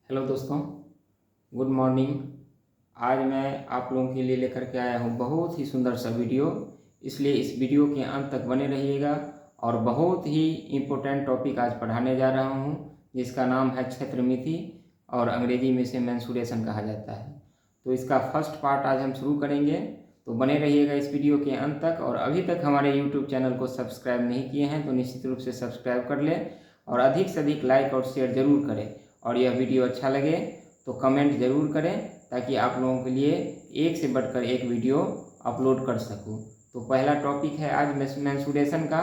Hello दोस्तों, good morning. आज मैं आप लोगों के लिए लेकर के आया हूँ बहुत ही सुंदर सा वीडियो। इसलिए इस वीडियो के अंत तक बने रहिएगा और बहुत ही इम्पोर्टेंट टॉपिक आज पढ़ाने जा रहा हूँ, जिसका नाम है क्षेत्रमिति और अंग्रेजी में इसे मेंसुरेशन कहा जाता है। तो इसका फर्स्ट पार्ट आज हम शुरू करेंगे, तो बने रहिएगा इस वीडियो के अंत तक। और अभी तक हमारे यूट्यूब चैनल को सब्सक्राइब नहीं किए हैं तो निश्चित रूप से सब्सक्राइब कर लें और अधिक से अधिक लाइक और शेयर ज़रूर करें। और यह वीडियो अच्छा लगे तो कमेंट ज़रूर करें, ताकि आप लोगों के लिए एक से बढ़कर एक वीडियो अपलोड कर सकूं। तो पहला टॉपिक है आज मेंसुरेशन का,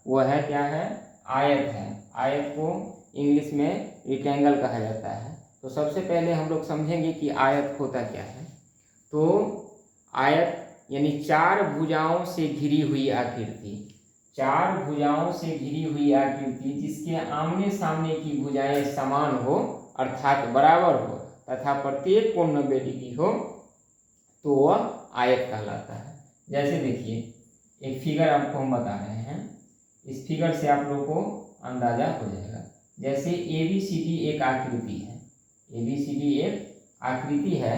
वो है क्या है, आयत है। आयत को इंग्लिश में रेक्टेंगल कहा जाता है। तो सबसे पहले हम लोग समझेंगे कि आयत होता क्या है। तो आयत यानी चार भुजाओं से घिरी हुई आकृति, चार भुजाओं से घिरी हुई आकृति जिसके आमने सामने की भुजाएं समान हो अर्थात बराबर हो तथा प्रत्येक कोण 90 डिग्री हो, तो वह आयत कहलाता है। जैसे देखिए, एक फिगर आपको हम बता रहे हैं, इस फिगर से आप लोगों को अंदाजा हो जाएगा। जैसे ABCD एक आकृति है, ABCD एक आकृति है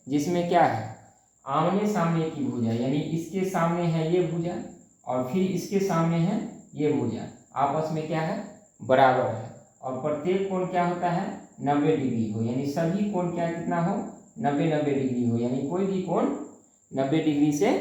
जिसमें क्या है, आमने सामने की भुजा, यानी इसके सामने है ये भुजा और फिर इसके सामने है ये भुजा, आपस में क्या है, बराबर है। और प्रत्येक कोण क्या होता है, 90 डिग्री हो, यानी सभी कोण क्या कितना हो, 90 डिग्री हो, यानी कोई भी कोण 90 डिग्री से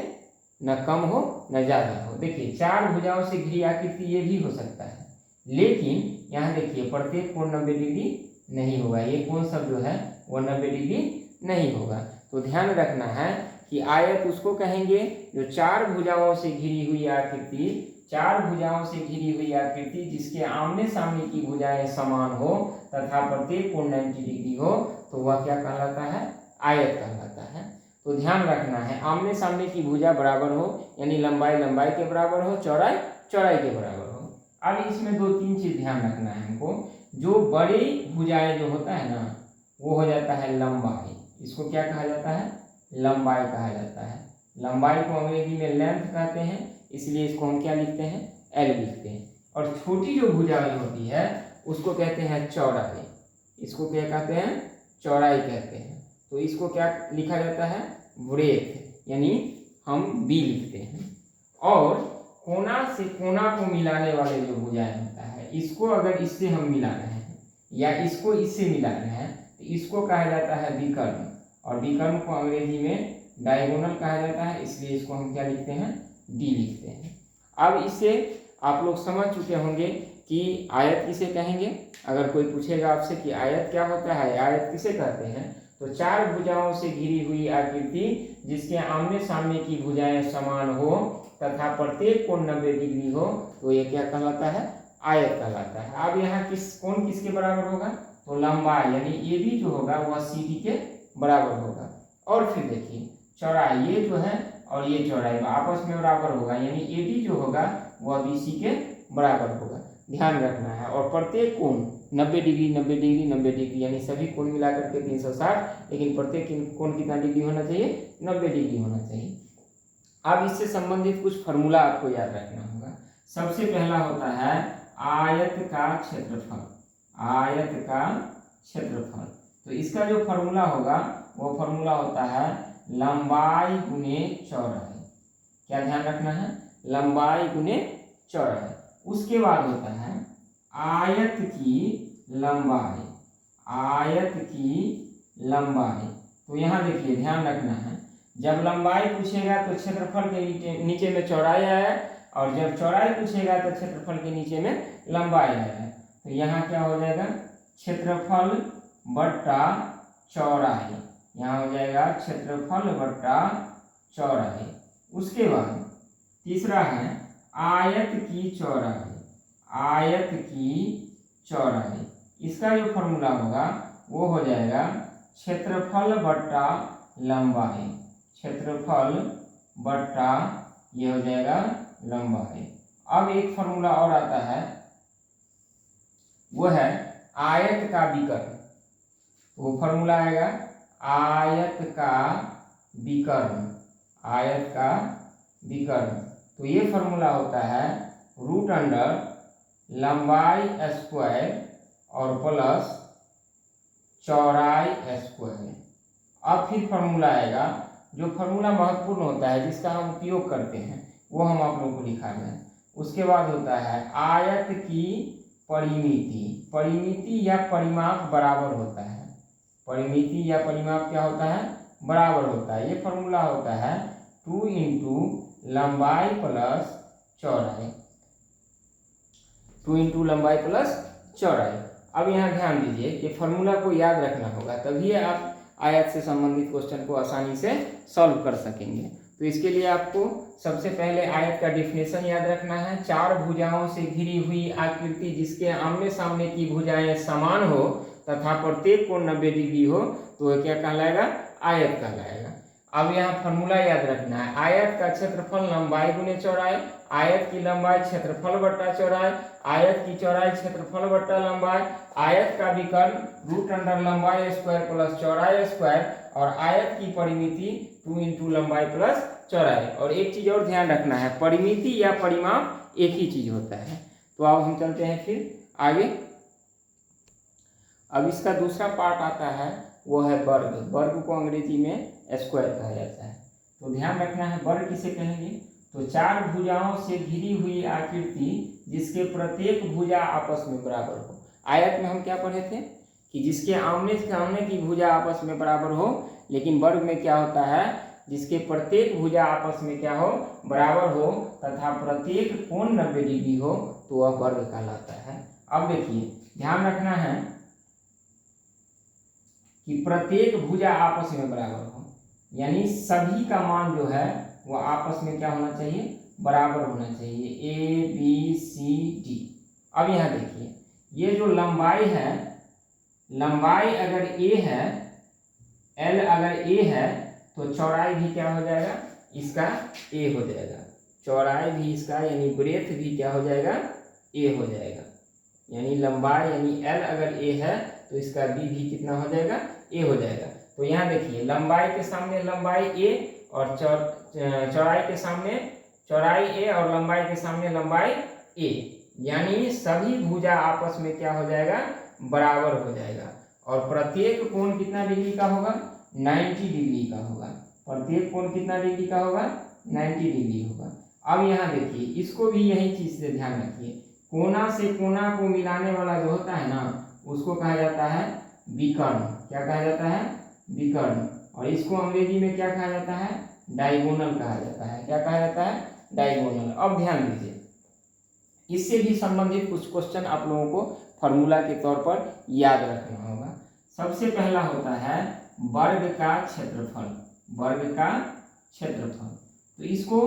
न कम हो न ज़्यादा हो। देखिए, चार भुजाओं से घिरी आकृति ये भी हो सकता है, लेकिन यहाँ देखिए प्रत्येक कोण 90 डिग्री नहीं होगा, ये कोण सब जो है वो 90 डिग्री नहीं होगा। तो ध्यान रखना है कि आयत उसको कहेंगे जो चार भुजाओं से घिरी हुई आकृति, चार भुजाओं से घिरी हुई आकृति जिसके आमने सामने की भुजाएं समान हो तथा प्रत्येक कोण 90 डिग्री हो, तो वह क्या कहलाता है, आयत कहलाता है। तो ध्यान रखना है, आमने सामने की भुजा बराबर हो, यानी लंबाई लंबाई के बराबर हो, चौड़ाई चौड़ाई के बराबर हो। अब इसमें दो तीन चीज ध्यान रखना है हमको। जो बड़ी भुजाएं जो होता है ना, वो हो जाता है लंबाई, इसको क्या कहा जाता है, लंबाई कहा जाता है। लंबाई को अंग्रेजी में लेंथ कहते हैं, इसलिए इसको हम क्या लिखते हैं, एल लिखते हैं। और छोटी जो भुजाएं होती है उसको कहते हैं चौड़ाई, इसको क्या कहते हैं, चौड़ाई कहते हैं। तो इसको क्या लिखा जाता है, ब्रेथ, यानी हम बी लिखते हैं। और कोना से कोना को मिलाने वाले जो भुजाएं होता है, इसको अगर इससे हम मिला रहे हैं या इसको इससे मिला रहे हैं तो इसको कहा जाता है विकर्ण, और विकर्ण को अंग्रेजी में डायगोनल कहा जाता है, इसलिए इसको हम क्या लिखते हैं, डी लिखते हैं। अब इससे आप लोग समझ चुके होंगे कि आयत किसे कहेंगे। अगर कोई पूछेगा आपसे कि आयत क्या होता है, आयत किसे कहते हैं, तो चार भुजाओं से घिरी हुई आकृति जिसके आमने सामने की भुजाएं समान हो तथा प्रत्येक कोण 90 डिग्री हो, तो ये क्या कहलाता है, आयत कहलाता है। अब यहाँ कोण किसके बराबर होगा, तो लंबाई यानी AB जो होगा वह CD के बराबर होगा। और फिर देखिए चौड़ाई, ये जो है और ये चौड़ाई आपस में बराबर होगा, यानी AD जो होगा वह BC के बराबर होगा। ध्यान रखना है। और प्रत्येक कोण 90 डिग्री 90 डिग्री 90 डिग्री, यानी सभी कोण मिलाकर के 360, लेकिन प्रत्येक कोण कितना डिग्री होना चाहिए, 90 डिग्री होना चाहिए। अब इससे संबंधित कुछ फार्मूला आपको याद रखना होगा। सबसे पहला होता है आयत का क्षेत्रफल, आयत का क्षेत्रफल। तो इसका जो फार्मूला होगा वो फार्मूला होता है लंबाई गुने चौड़ाई। क्या ध्यान रखना है, लंबाई गुने चौड़ाई। उसके बाद होता है आयत की लंबाई, आयत की लंबाई। तो यहाँ देखिए ध्यान रखना है, जब लंबाई पूछेगा तो क्षेत्रफल के नीचे में चौड़ाई आया, और जब चौड़ाई पूछेगा तो क्षेत्रफल के नीचे में लंबाई आया। तो यहाँ क्या हो जाएगा, क्षेत्रफल बट्टा चौड़ाई, यहाँ हो जाएगा क्षेत्रफल बट्टा चौड़ाई। उसके बाद तीसरा है आयत की चौड़ाई, आयत की चौड़ाई। इसका जो फॉर्मूला होगा वो हो जाएगा क्षेत्रफल बट्टा लंबाई, क्षेत्रफल बट्टा ये हो जाएगा लंबाई। अब एक फॉर्मूला और आता है, वो है आयत का विकर्ण। वो फॉर्मूला आएगा आयत का विकर्ण, आयत का विकर्ण। तो ये फॉर्मूला होता है रूट अंडर लंबाई स्क्वायर और प्लस चौड़ाई स्क्वायर। अब फिर फॉर्मूला आएगा, जो फॉर्मूला महत्वपूर्ण होता है जिसका हम उपयोग करते हैं वो हम आप लोगों को लिखा है। उसके बाद होता है आयत की परिमिति। परिमिति या परिमाप बराबर होता है, परिमिति या परिमाप क्या होता है, बराबर होता है। ये फॉर्मूला होता है 2 इंटू लंबाई प्लस चौड़ाई, 2 इंटू लंबाई प्लस चौड़ाई। अब यहाँ ध्यान दीजिए कि फॉर्मूला को याद रखना होगा, तभी आप आयत से संबंधित क्वेश्चन को आसानी से सॉल्व कर सकेंगे। तो इसके लिए आपको सबसे पहले आयत का डिफिनेशन याद रखना है। चार भुजाओं से घिरी हुई आकृति जिसके आमने सामने की भुजाएं समान हो तथा प्रत्येक कोण 90 डिग्री हो तो वह क्या कहलाएगा, आयत कहलाएगा। अब यहाँ फॉर्मूला याद रखना है, आयत का क्षेत्रफल लंबाई गुने चौड़ाई, आयत की लंबाई क्षेत्रफल बट्टा चौड़ाई, आयत की चौड़ाई क्षेत्रफल बट्टा लंबाई, आयत का विकर्ण रूट अंडर लंबाई स्क्वायर प्लस चौड़ाई स्क्वायर, और आयत की परिमिति 2 इंटू लंबाई प्लस चौड़ाई। और एक चीज और ध्यान रखना है, परिमिति या परिमाप एक ही चीज होता है। तो अब हम चलते हैं फिर आगे। अब इसका दूसरा पार्ट आता है वो है वर्ग। वर्ग को अंग्रेजी में स्क्वायर कहा जाता है। तो ध्यान रखना है, वर्ग किसे कहेंगे, तो चार भुजाओं से घिरी हुई आकृति जिसके प्रत्येक भुजा आपस में बराबर हो। आयत में हम क्या पढ़े थे कि जिसके आमने सामने की भुजा आपस में बराबर हो, लेकिन वर्ग में क्या होता है, जिसके प्रत्येक भुजा आपस में क्या हो, बराबर हो तथा प्रत्येक कोण 90 डिग्री हो तो वह वर्ग कहलाता है। अब देखिए ध्यान रखना है कि प्रत्येक भुजा आपस में बराबर हो, यानी सभी का मान जो है वो आपस में क्या होना चाहिए, बराबर होना चाहिए, ए बी सी डी। अब यहाँ देखिए ये जो लंबाई है, लंबाई अगर ए है, एल अगर ए है तो चौड़ाई भी क्या हो जाएगा, इसका ए हो जाएगा। चौड़ाई भी इसका यानी ब्रेथ भी क्या हो जाएगा, ए हो जाएगा। यानी लंबाई यानी एल अगर ए है तो इसका बी भी कितना हो जाएगा, ए हो जाएगा। तो यहाँ देखिए लंबाई के सामने लंबाई ए और चौड़ाई के सामने चौड़ाई ए और लंबाई के सामने लंबाई ए, यानी सभी भुजा आपस में क्या हो जाएगा, बराबर हो जाएगा। और प्रत्येक कोण कितना डिग्री का होगा, 90 डिग्री का होगा। प्रत्येक कोण कितना डिग्री का होगा, 90 डिग्री होगा। अब यहाँ देखिए इसको भी यही चीज से ध्यान रखिए, कोना से कोना को मिलाने वाला जो होता है ना उसको कहा जाता है विकर्ण। क्या कहा जाता है, विकर्ण। और इसको अंग्रेजी में क्या कहा जाता है, डायगोनल कहा जाता है। क्या कहा जाता है, डायगोनल। अब ध्यान दीजिए इससे भी संबंधित कुछ क्वेश्चन आप लोगों को फॉर्मूला के तौर पर याद रखना होगा। सबसे पहला होता है वर्ग का क्षेत्रफल। वर्ग का क्षेत्रफल, तो इसको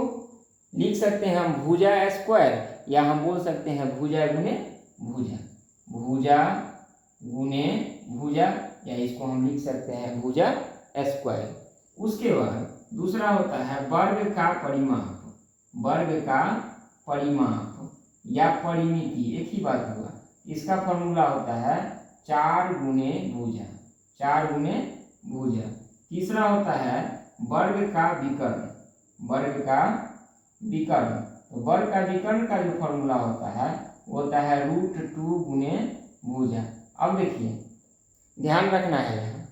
लिख सकते हैं हम भुजा स्क्वायर, या हम बोल सकते हैं भुजा गुने भुजा, भुजा गुने भुजा, या इसको हम लिख सकते हैं भुजा स्क्वायर। उसके बाद दूसरा होता है वर्ग का परिमाप। वर्ग का परिमाप या परिमिति एक ही बात हुआ। इसका फॉर्मूला होता है 4 गुने भुजा, 4 गुने भुजा। तीसरा होता है वर्ग का विकर्ण। वर्ग का विकर्ण, तो वर्ग का विकर्ण का जो फॉर्मूला होता है वो होता है √2 गुने भुजा। अब देखिए ध्यान रखना है यहाँ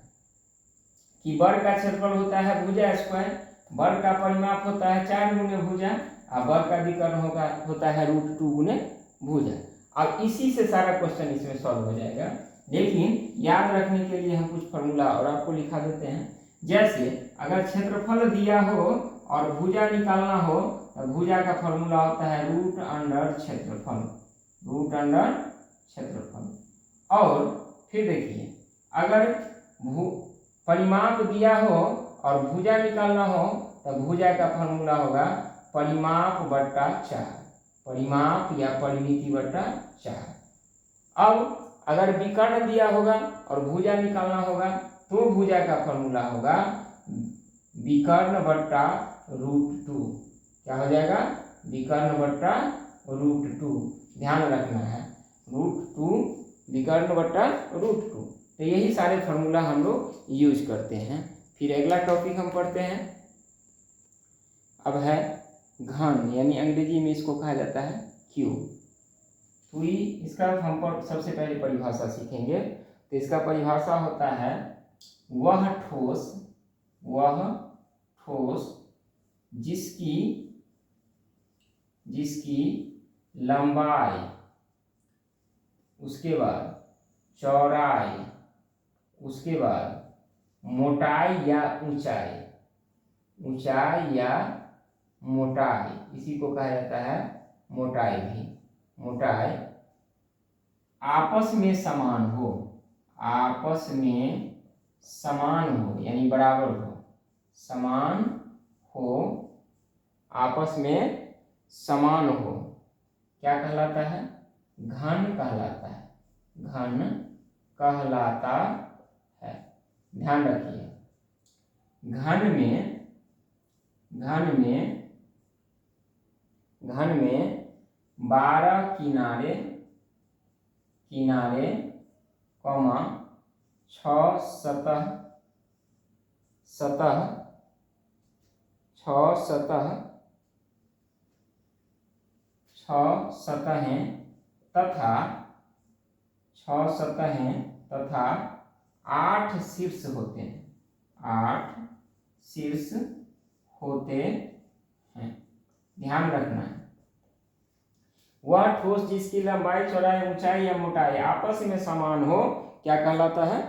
कि वर्ग का क्षेत्रफल होता है भुजा स्क्वायर, वर्ग का परिमाप होता है 4 गुने भुजा, और वर्ग का विकर्ण होता है √2 गुने भुजा। अब इसी से सारा क्वेश्चन इसमें सॉल्व हो जाएगा। लेकिन याद रखने के लिए हम कुछ फॉर्मूला और आपको लिखा देते हैं। जैसे अगर क्षेत्रफल दिया हो और भुजा निकालना हो तो भुजा का फॉर्मूला होता है रूट अंडर क्षेत्रफल, रूट अंडर क्षेत्रफल। और फिर देखिए अगर परिमाप दिया हो और भुजा निकालना हो तो भुजा का फॉर्मूला होगा परिमाप बट्टा 4, परिमाप या परिमिति बट्टा 4। अब अगर विकर्ण दिया होगा और भुजा निकालना होगा तो भुजा का फॉर्मूला होगा विकर्ण बट्टा √2। क्या हो जाएगा, विकर्ण बट्टा √2। ध्यान रखना है √2 विकर्ण बट्टा √2। तो यही सारे फार्मूला हम लोग यूज करते हैं। फिर अगला टॉपिक हम पढ़ते हैं, अब है घन, यानी अंग्रेजी में इसको कहा जाता है क्यूब। तो इसका हम सबसे पहले परिभाषा सीखेंगे। तो इसका परिभाषा होता है वह ठोस जिसकी लंबाई, उसके बाद चौड़ाई, उसके बाद मोटाई या ऊंचाई या मोटाई, इसी को कहा जाता है मोटाई भी, मोटाई आपस में समान हो, यानी बराबर हो, समान हो, आपस में समान हो, क्या कहलाता है? घन कहलाता है, घन कहलाता है। ध्यान रखिए, घन में 12 किनारे, 6 सतहें तथा 8 शीर्ष होते हैं, 8 शीर्ष होते हैं। ध्यान रखना है, वह ठोस जिसकी लंबाई, चौड़ाई, ऊंचाई या मोटाई आपस में समान हो, क्या कहलाता है?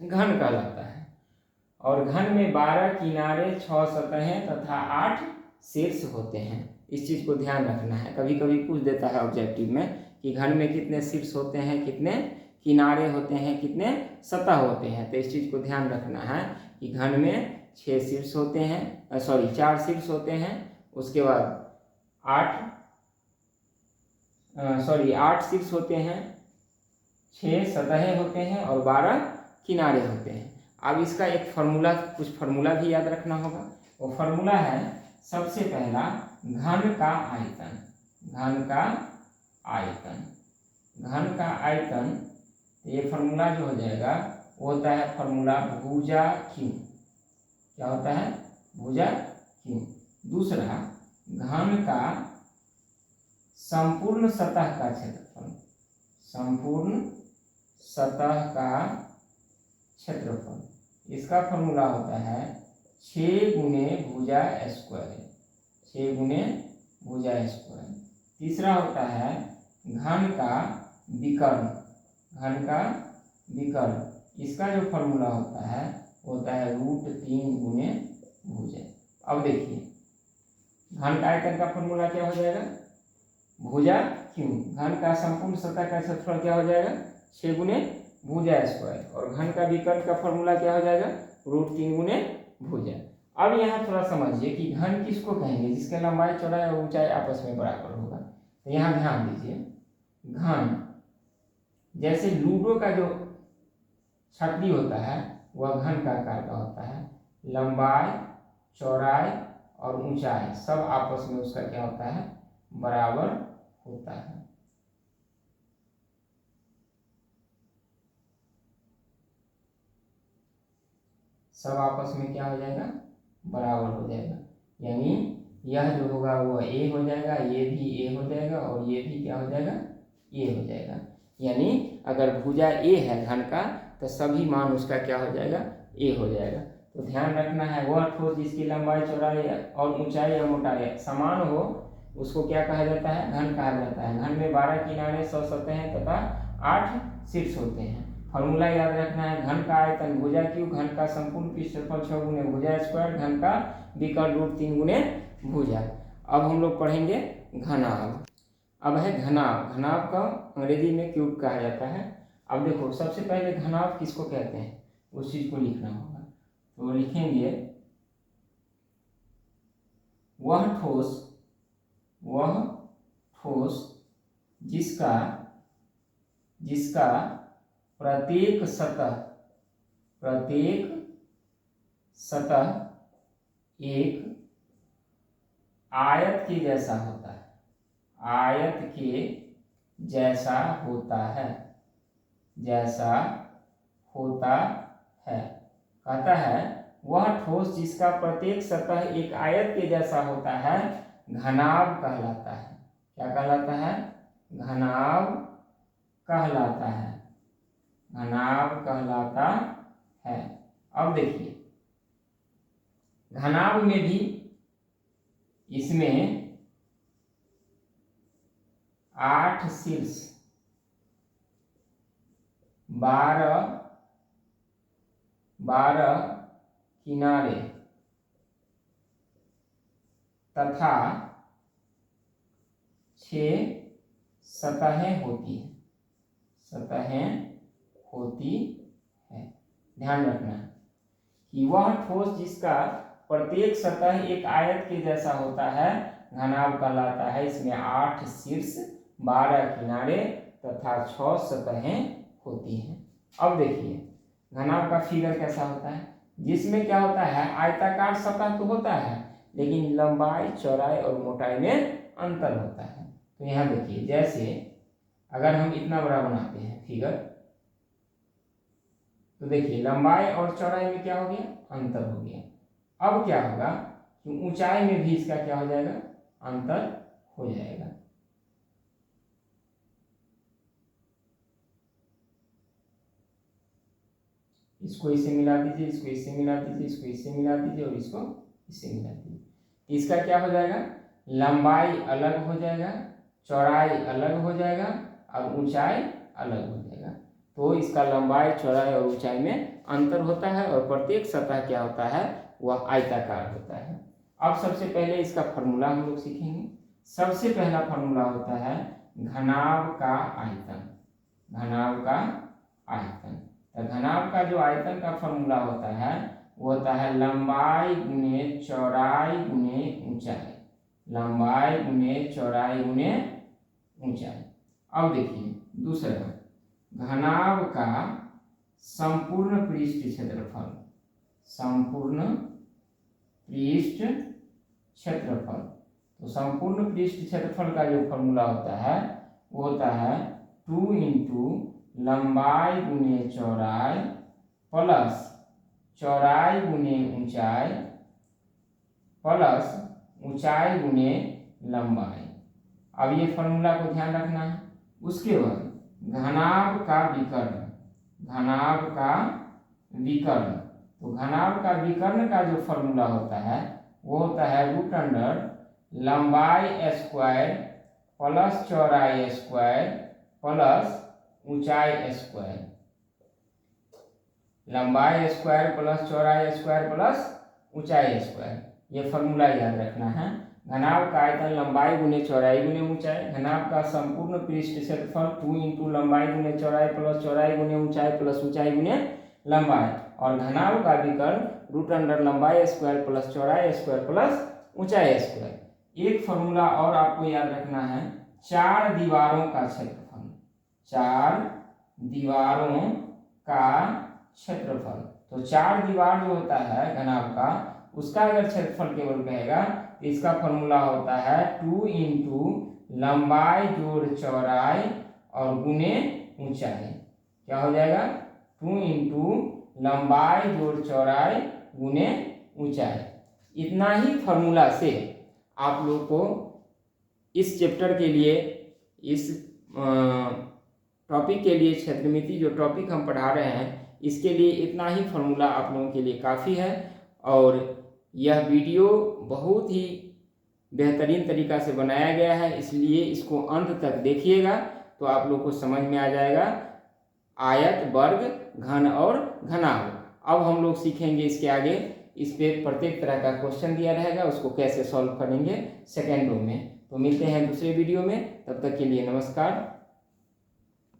घन कहलाता है। और घन में 12 किनारे, 6 सतहें तथा 8 शीर्ष होते हैं। इस चीज को ध्यान रखना है, कभी कभी पूछ देता है ऑब्जेक्टिव में कि घन में कितने शीर्ष होते हैं, कितने किनारे होते हैं, कितने सतह होते हैं। तो इस चीज को ध्यान रखना है कि घन में 4 शीर्ष होते हैं, उसके बाद 8 शीर्ष होते हैं, 6 सतहें होते हैं और 12 किनारे होते हैं। अब इसका एक कुछ फार्मूला भी याद रखना होगा। वो फार्मूला है, सबसे पहला घन का आयतन, ये फार्मूला जो हो जाएगा वो होता है फार्मूला भुजा क्यू। क्या होता है? भुजा क्यू। दूसरा, घन का संपूर्ण सतह का क्षेत्रफल, इसका फॉर्मूला होता है 6 गुने भुजा स्क्वायर। तीसरा होता है घन का विकर्ण, इसका जो फॉर्मूला होता है √3 गुने भुजा। अब देखिए, घन का आयतन का फॉर्मूला क्या हो जाएगा? भुजा क्यू। घन का संपूर्ण सतह का क्षेत्रफल क्या हो जाएगा? 6 गुने भुजा स्क्वायर। और घन का विकर्ण का फॉर्मूला क्या हो जाएगा? √3 गुने भुजा। अब यहाँ थोड़ा समझिए कि घन किसको कहेंगे? जिसके लंबाई, चौड़ाई और ऊंचाई आपस में बराबर होगा। तो यहाँ ध्यान दीजिए, घन जैसे लूडो का जो छकड़ी होता है वह घन का आकार का होता है। लंबाई, चौड़ाई और ऊंचाई सब आपस में उसका क्या होता है? बराबर होता है। सब आपस में क्या हो जाएगा? बराबर हो जाएगा। यानी यह जो होगा वो a हो जाएगा, ये भी a हो जाएगा और ये भी क्या हो जाएगा? a हो जाएगा। यानी अगर भुजा a है घन का तो सभी मान उसका क्या हो जाएगा? a हो जाएगा। तो ध्यान रखना है, वह ठोस जिसकी लंबाई, चौड़ाई और ऊंचाई या मोटाई समान हो उसको क्या कहा जाता है? घन कहा जाता है। घन में 12 किनारे, 100 सतहें तथा 8 शीर्ष होते हैं। फॉर्मूला याद रखना है, घन का आयतन भुजा क्यू, घन का संपूर्ण क्षेत्रफल 6 गुने भुजा स्क्वायर, घन का विकर्ण √3 गुने भुजा। अब हम लोग पढ़ेंगे घनाभ। अब है घनाभ। घनाभ का अंग्रेजी में क्यूब कहा जाता है। अब देखो, सबसे पहले घनाभ किसको कहते हैं उस चीज को लिखना होगा। तो लिखेंगे वह ठोस जिसका प्रत्येक सतह एक आयत के जैसा होता है, कहता है वह ठोस जिसका प्रत्येक सतह एक आयत के जैसा होता है घनाभ कहलाता है। क्या कहलाता है? घनाभ कहलाता है। घनाभ कहलाता है। अब देखिए घनाभ में भी इसमें 8 शीर्ष 12 किनारे तथा 6 सतहें होती है। ध्यान रखना कि वह ठोस जिसका प्रत्येक सतह एक आयत के जैसा होता है घनाभ कहलाता है। इसमें 8 शीर्ष 12 किनारे तथा 6 सतहें होती हैं। अब देखिए घनाभ का फिगर कैसा होता है, जिसमें क्या होता है आयताकार सतह तो होता है लेकिन लंबाई चौड़ाई और मोटाई में अंतर होता है। तो यहाँ देखिए जैसे अगर हम इतना बड़ा बनाते हैं फिगर, तो देखिए लंबाई और चौड़ाई में क्या हो गया अंतर हो गया। अब क्या होगा कि ऊंचाई में भी इसका क्या हो जाएगा अंतर हो जाएगा। इसको इससे मिला दीजिए, इसको इससे मिला दीजिए, इसको इससे मिला दीजिए और इसको इससे मिला दीजिए। इसका क्या हो जाएगा लंबाई अलग हो जाएगा, चौड़ाई अलग हो जाएगा और ऊंचाई अलग हो जाएगा। तो इसका लंबाई चौड़ाई और ऊंचाई में अंतर होता है और प्रत्येक सतह क्या होता है वह आयताकार होता है। अब सबसे पहले इसका फॉर्मूला हम लोग सीखेंगे। सबसे पहला फॉर्मूला होता है घनाभ का आयतन। तो घनाभ का जो आयतन का फॉर्मूला होता है वो होता है लंबाई गुने चौड़ाई गुने ऊंचाई। अब देखिए दूसरा घनाभ का संपूर्ण पृष्ठ क्षेत्रफल। तो संपूर्ण पृष्ठ क्षेत्रफल का जो फॉर्मूला होता है वो होता है 2 इंटू लंबाई गुने चौड़ाई प्लस चौड़ाई गुने ऊंचाई प्लस ऊंचाई गुने लंबाई। अब ये फॉर्मूला को ध्यान रखना है। उसके बाद घनाभ का विकर्ण। तो घनाभ का विकर्ण का जो फॉर्मूला होता है वो होता है रूट अंडर लंबाई स्क्वायर प्लस चौड़ाई स्क्वायर प्लस ऊंचाई स्क्वायर। लंबाई स्क्वायर प्लस चौड़ाई स्क्वायर प्लस ऊंचाई स्क्वायर, ये फॉर्मूला याद रखना है। घनाभ का आयतन लंबाई गुने चौड़ाई गुने ऊंचाई। घनाभ का संपूर्ण पृष्ठ क्षेत्रफल 2 इंटू लंबाई गुने चौड़ाई प्लस चौड़ाई गुने ऊंचाई प्लस ऊंचाई गुने लंबाई। और घनाभ का विकर्ण रूट अंडर लंबाई स्क्वायर प्लस चौड़ाई स्क्वायर प्लस ऊंचाई स्क्वायर। एक फॉर्मूला और आपको याद रखना है 4 दीवारों का क्षेत्रफल। 4 दीवारों का क्षेत्रफल। तो 4 दीवार जो होता है घनाभ का उसका अगर क्षेत्रफल केवल कहेगा तो इसका फॉर्मूला होता है 2 इंटू लंबाई जोड़ चौड़ाई और गुने ऊंचाई। क्या हो जाएगा 2 इंटू लंबाई जोड़ चौड़ाई गुने ऊंचाई। इतना ही फॉर्मूला से आप लोग को इस चैप्टर के लिए, इस टॉपिक के लिए, क्षेत्रमिति जो टॉपिक हम पढ़ा रहे हैं इसके लिए इतना ही फॉर्मूला आप लोगों के लिए काफ़ी है। और यह वीडियो बहुत ही बेहतरीन तरीक़ा से बनाया गया है, इसलिए इसको अंत तक देखिएगा तो आप लोग को समझ में आ जाएगा आयत, वर्ग, घन और घनाभ। अब हम लोग सीखेंगे इसके आगे, इस पे प्रत्येक तरह का क्वेश्चन दिया रहेगा, उसको कैसे सॉल्व करेंगे सेकेंडों में। तो मिलते हैं दूसरे वीडियो में, तब तक के लिए नमस्कार।